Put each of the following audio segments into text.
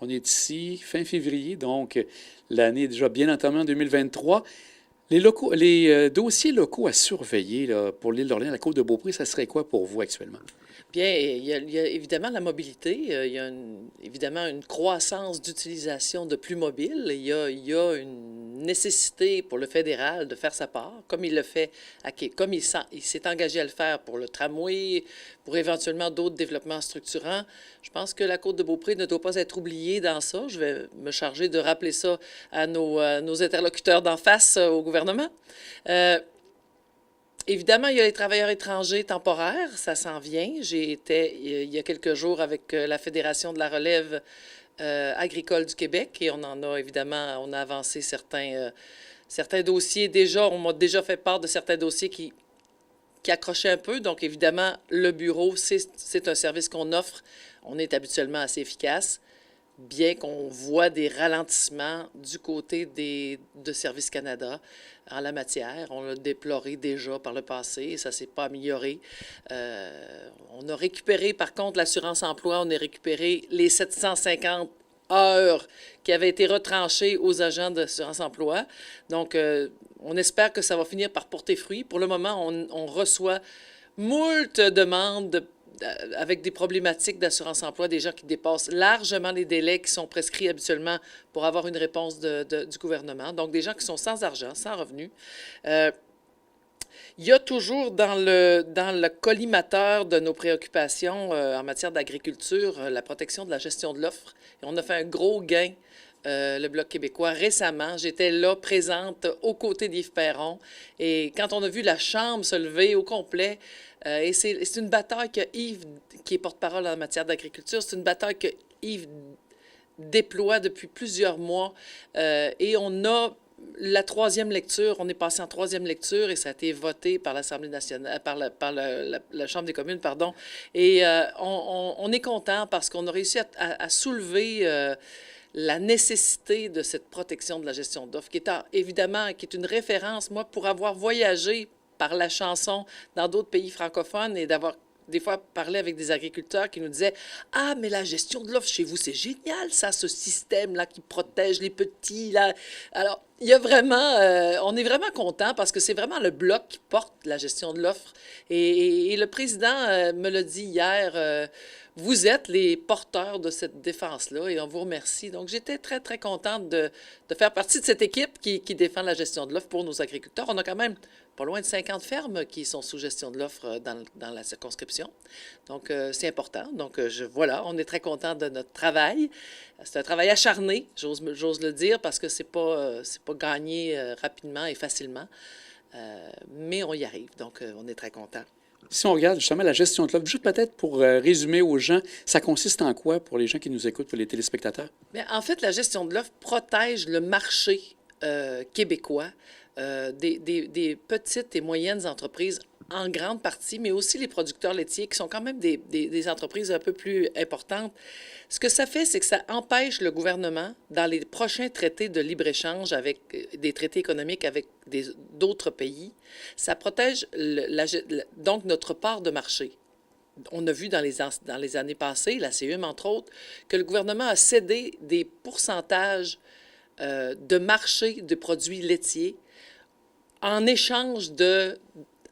On est ici, fin février, donc l'année est déjà bien entamée en 2023. Les dossiers locaux à surveiller là, pour l'île d'Orléans, la Côte-de-Beaupré, ça serait quoi pour vous actuellement? Bien, il y a évidemment la mobilité. Il y a évidemment une croissance d'utilisation de plus mobiles. Il y a une nécessité pour le fédéral de faire sa part, comme il le fait, comme il s'est engagé à le faire pour le tramway, pour éventuellement d'autres développements structurants. Je pense que la Côte-de-Beaupré ne doit pas être oubliée dans ça. Je vais me charger de rappeler ça à nos interlocuteurs d'en face au gouvernement. Euh, Évidemment, il y a les travailleurs étrangers temporaires, ça s'en vient. J'ai été il y a quelques jours avec la Fédération de la relève agricole du Québec et on en a évidemment, on a avancé certains dossiers déjà. On m'a déjà fait part de certains dossiers qui accrochaient un peu. Donc, évidemment, le bureau, c'est un service qu'on offre. On est habituellement assez efficace, bien qu'on voit des ralentissements du côté de Service Canada en la matière. On l'a déploré déjà par le passé et ça ne s'est pas amélioré. On a récupéré, par contre, l'assurance-emploi, on a récupéré les 750 heures qui avaient été retranchées aux agents d'assurance-emploi. Donc, on espère que ça va finir par porter fruit. Pour le moment, on reçoit moult demandes avec des problématiques d'assurance-emploi, des gens qui dépassent largement les délais qui sont prescrits habituellement pour avoir une réponse du gouvernement. Donc, des gens qui sont sans argent, sans revenus. Il y a toujours dans le collimateur de nos préoccupations en matière d'agriculture la protection de la gestion de l'offre. Et on a fait un gros gain, le Bloc québécois, récemment. J'étais là, présente, aux côtés d'Yves Perron. Et quand on a vu la Chambre se lever au complet, et c'est une bataille que Yves, qui est porte-parole en matière d'agriculture, c'est une bataille que Yves déploie depuis plusieurs mois. Et on a la troisième lecture, on est passé en troisième lecture et ça a été voté par l'Assemblée nationale, par la Chambre des communes, pardon. Et on est content parce qu'on a réussi à soulever la nécessité de cette protection de la gestion d'offres, évidemment, qui est une référence, moi, pour avoir voyagé par la chanson dans d'autres pays francophones et d'avoir des fois parlé avec des agriculteurs qui nous disaient « Ah, mais la gestion de l'offre chez vous, c'est génial, ça, ce système-là qui protège les petits. » là. Alors, il y a vraiment, on est vraiment content parce que c'est vraiment le Bloc qui porte la gestion de l'offre. Et le président me l'a dit hier, vous êtes les porteurs de cette défense-là et on vous remercie. Donc, j'étais très, très contente de faire partie de cette équipe qui défend la gestion de l'offre pour nos agriculteurs. On a quand même pas loin de 50 fermes qui sont sous gestion de l'offre dans la circonscription. Donc, c'est important. Donc, voilà, on est très content de notre travail. C'est un travail acharné, j'ose le dire, parce que c'est pas gagné rapidement et facilement. Mais on y arrive. Donc, on est très content. Si on regarde justement la gestion de l'offre, juste peut-être pour résumer aux gens, ça consiste en quoi pour les gens qui nous écoutent, pour les téléspectateurs? Bien, en fait, la gestion de l'offre protège le marché québécois des petites et moyennes entreprises en grande partie, mais aussi les producteurs laitiers qui sont quand même des entreprises un peu plus importantes. Ce que ça fait, c'est que ça empêche le gouvernement, dans les prochains traités de libre-échange, avec des traités économiques avec d'autres pays, ça protège donc notre part de marché. On a vu dans les années passées, la CEUM entre autres, que le gouvernement a cédé des pourcentages de marché de produits laitiers en échange de...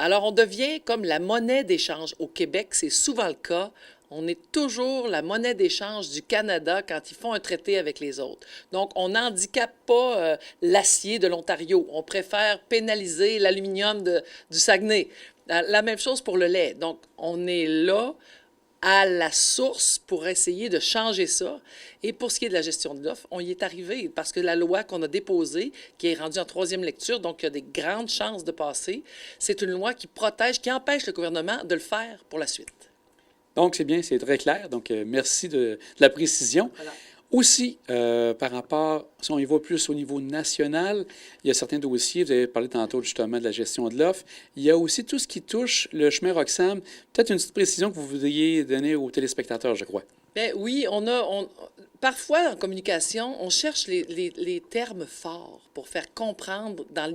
Alors, on devient comme la monnaie d'échange. Au Québec, c'est souvent le cas. On est toujours la monnaie d'échange du Canada quand ils font un traité avec les autres. Donc, on n'handicape pas l'acier de l'Ontario. On préfère pénaliser l'aluminium du Saguenay. La même chose pour le lait. Donc, on est là à la source pour essayer de changer ça. Et pour ce qui est de la gestion de l'offre, on y est arrivé parce que la loi qu'on a déposée, qui est rendue en troisième lecture, donc il y a des grandes chances de passer, c'est une loi qui protège, qui empêche le gouvernement de le faire pour la suite. Donc, c'est bien, c'est très clair. Donc, merci de la précision. Voilà. Aussi, par rapport, si on y va plus au niveau national, il y a certains dossiers, vous avez parlé tantôt justement de la gestion de l'offre. Il y a aussi tout ce qui touche le chemin Roxham. Peut-être une petite précision que vous voudriez donner aux téléspectateurs, je crois. Bien, oui, parfois en communication, on cherche les termes forts pour faire comprendre dans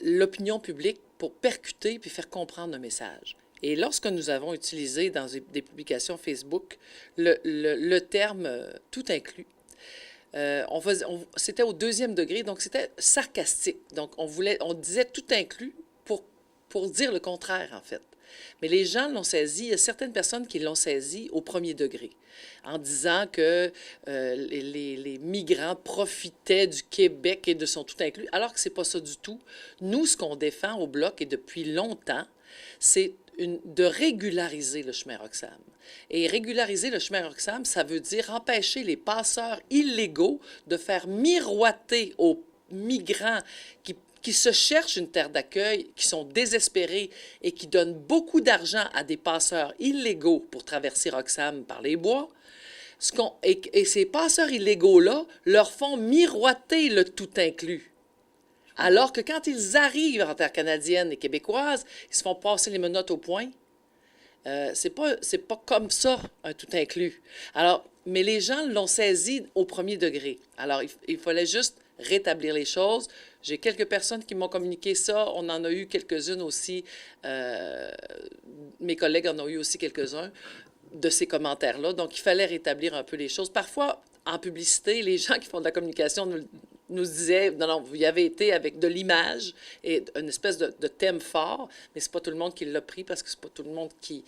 l'opinion publique, pour percuter puis faire comprendre un message. Et lorsque nous avons utilisé dans des publications Facebook le terme tout inclus, c'était au deuxième degré, donc c'était sarcastique. Donc on disait tout inclus pour dire le contraire, en fait. Mais les gens l'ont saisi, il y a certaines personnes qui l'ont saisi au premier degré, en disant que les migrants profitaient du Québec et de son tout inclus, alors que ce n'est pas ça du tout. Nous, ce qu'on défend au Bloc, et depuis longtemps, c'est de régulariser le chemin Roxham. Et régulariser le chemin Roxham, ça veut dire empêcher les passeurs illégaux de faire miroiter aux migrants qui se cherchent une terre d'accueil, qui sont désespérés et qui donnent beaucoup d'argent à des passeurs illégaux pour traverser Roxham par les bois. Et ces passeurs illégaux-là leur font miroiter le tout inclus. Alors que quand ils arrivent en terre canadienne et québécoise, ils se font passer les menottes au poing. C'est pas comme ça, un tout inclus. Alors, mais les gens l'ont saisi au premier degré. Alors, il fallait juste rétablir les choses. J'ai quelques personnes qui m'ont communiqué ça. On en a eu quelques-unes aussi. Mes collègues en ont eu aussi quelques-uns de ces commentaires-là. Donc, il fallait rétablir un peu les choses. Parfois, en publicité, les gens qui font de la communication nous disaient, non, vous y avez été avec de l'image et une espèce de thème fort, mais c'est pas tout le monde qui l'a pris parce que c'est pas tout le monde qui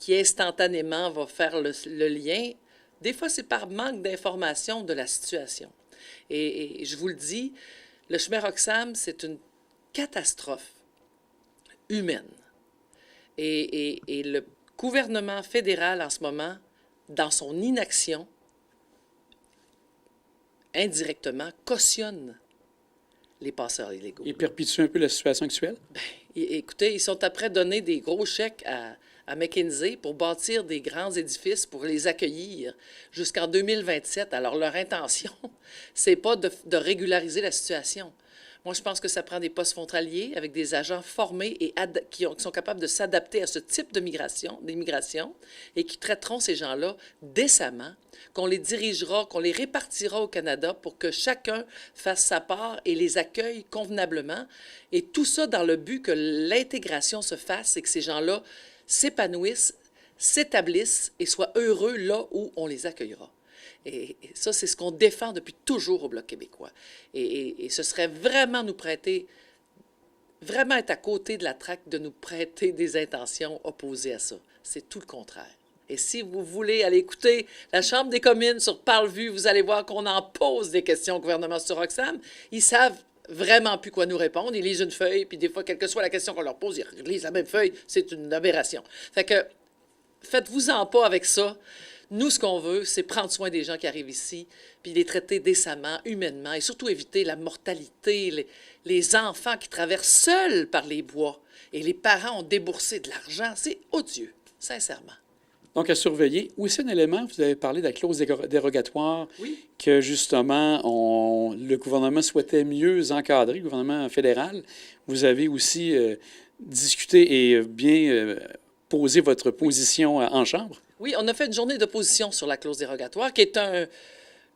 instantanément va faire le lien. Des fois, c'est par manque d'information de la situation. Et je vous le dis, le chemin Roxham, c'est une catastrophe humaine. Et le gouvernement fédéral, en ce moment, dans son inaction, indirectement, cautionne les passeurs illégaux. Il perpétue un peu la situation actuelle? Bien, écoutez, ils sont après donner des gros chèques à McKinsey pour bâtir des grands édifices pour les accueillir jusqu'en 2027. Alors, leur intention, c'est pas de régulariser la situation. Moi, je pense que ça prend des postes frontaliers avec des agents formés et qui sont capables de s'adapter à ce type d'immigration et qui traiteront ces gens-là décemment, qu'on les dirigera, qu'on les répartira au Canada pour que chacun fasse sa part et les accueille convenablement. Et tout ça dans le but que l'intégration se fasse et que ces gens-là s'épanouissent, s'établissent et soient heureux là où on les accueillera. Et ça, c'est ce qu'on défend depuis toujours au Bloc québécois. Et ce serait vraiment vraiment être à côté de la traque de nous prêter des intentions opposées à ça. C'est tout le contraire. Et si vous voulez aller écouter la Chambre des communes sur Parle-Vue, vous allez voir qu'on en pose des questions au gouvernement sur Roxham. Ils savent vraiment plus quoi nous répondre. Ils lisent une feuille, puis des fois, quelle que soit la question qu'on leur pose, ils lisent la même feuille. C'est une aberration. Fait que, faites-vous-en pas avec ça. Nous, ce qu'on veut, c'est prendre soin des gens qui arrivent ici, puis les traiter décemment, humainement, et surtout éviter la mortalité, les enfants qui traversent seuls par les bois, et les parents ont déboursé de l'argent. C'est odieux, sincèrement. Donc, à surveiller. Aussi, un élément, vous avez parlé de la clause dérogatoire, oui, que justement, le gouvernement souhaitait mieux encadrer, le gouvernement fédéral. Vous avez aussi discuté et bien posé votre position en Chambre. Oui, on a fait une journée d'opposition sur la clause dérogatoire, qui est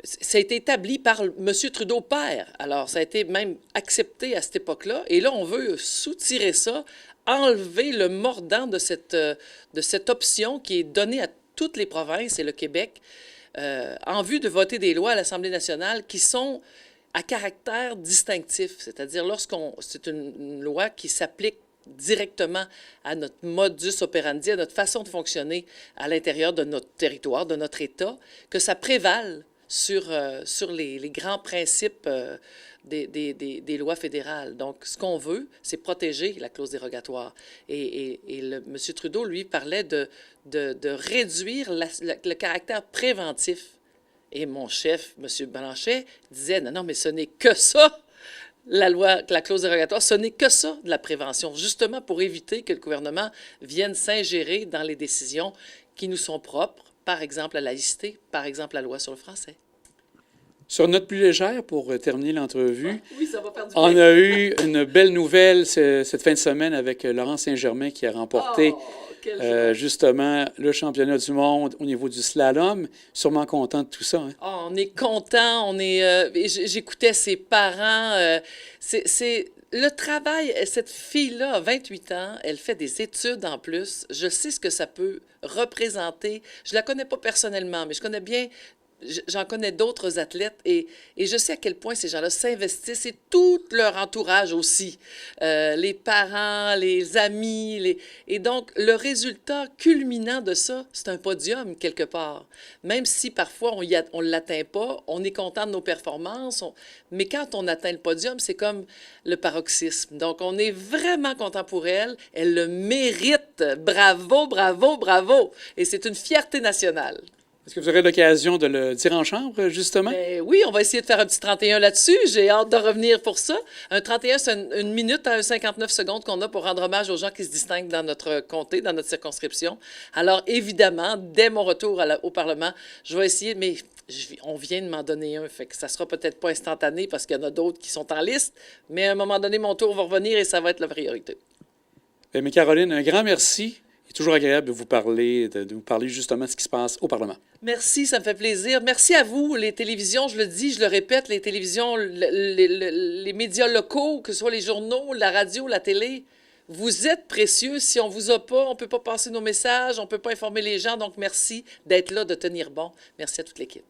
ça a été établi par M. Trudeau père. Alors, ça a été même accepté à cette époque-là. Et là, on veut soutirer ça, enlever le mordant de cette option qui est donnée à toutes les provinces et le Québec en vue de voter des lois à l'Assemblée nationale qui sont à caractère distinctif. C'est-à-dire, c'est une loi qui s'applique directement à notre modus operandi, à notre façon de fonctionner à l'intérieur de notre territoire, de notre État, que ça prévale sur les grands principes des lois fédérales. Donc, ce qu'on veut, c'est protéger la clause dérogatoire. Et M. Trudeau, lui, parlait de réduire le caractère préventif. Et mon chef, M. Blanchet, disait, non, mais ce n'est que ça. La clause dérogatoire, ce n'est que ça, de la prévention, justement pour éviter que le gouvernement vienne s'ingérer dans les décisions qui nous sont propres, par exemple la laïcité, par exemple la loi sur le français. Sur une note plus légère, pour terminer l'entrevue, oui, ça va faire du bien. On a eu une belle nouvelle cette fin de semaine avec Laurent Saint-Germain qui a remporté justement le championnat du monde au niveau du slalom. Sûrement content de tout ça. Hein? Oh, on est content. J'écoutais ses parents. Le travail, cette fille-là a 28 ans, elle fait des études en plus. Je sais ce que ça peut représenter. Je la connais pas personnellement, mais je connais bien, j'en connais d'autres athlètes et je sais à quel point ces gens-là s'investissent et tout leur entourage aussi. Les parents, les amis. Et donc, le résultat culminant de ça, c'est un podium quelque part. Même si parfois on ne l'atteint pas, on est content de nos performances, mais quand on atteint le podium, c'est comme le paroxysme. Donc, on est vraiment content pour elle. Elle le mérite. Bravo, bravo, bravo. Et c'est une fierté nationale. Est-ce que vous aurez l'occasion de le dire en chambre, justement? Ben oui, on va essayer de faire un petit 31 là-dessus. J'ai hâte de revenir pour ça. Un 31, c'est une minute à 59 secondes qu'on a pour rendre hommage aux gens qui se distinguent dans notre comté, dans notre circonscription. Alors, évidemment, dès mon retour au Parlement, je vais essayer, mais on vient de m'en donner un, fait que ça sera peut-être pas instantané parce qu'il y en a d'autres qui sont en liste, mais à un moment donné, mon tour va revenir et ça va être la priorité. Bien, mais Caroline, un grand merci. C'est toujours agréable de vous parler, de vous parler justement de ce qui se passe au Parlement. Merci, ça me fait plaisir. Merci à vous, les télévisions, je le dis, je le répète, les télévisions, les médias locaux, que ce soit les journaux, la radio, la télé. Vous êtes précieux. Si on vous a pas, on ne peut pas passer nos messages, on ne peut pas informer les gens. Donc, merci d'être là, de tenir bon. Merci à toute l'équipe.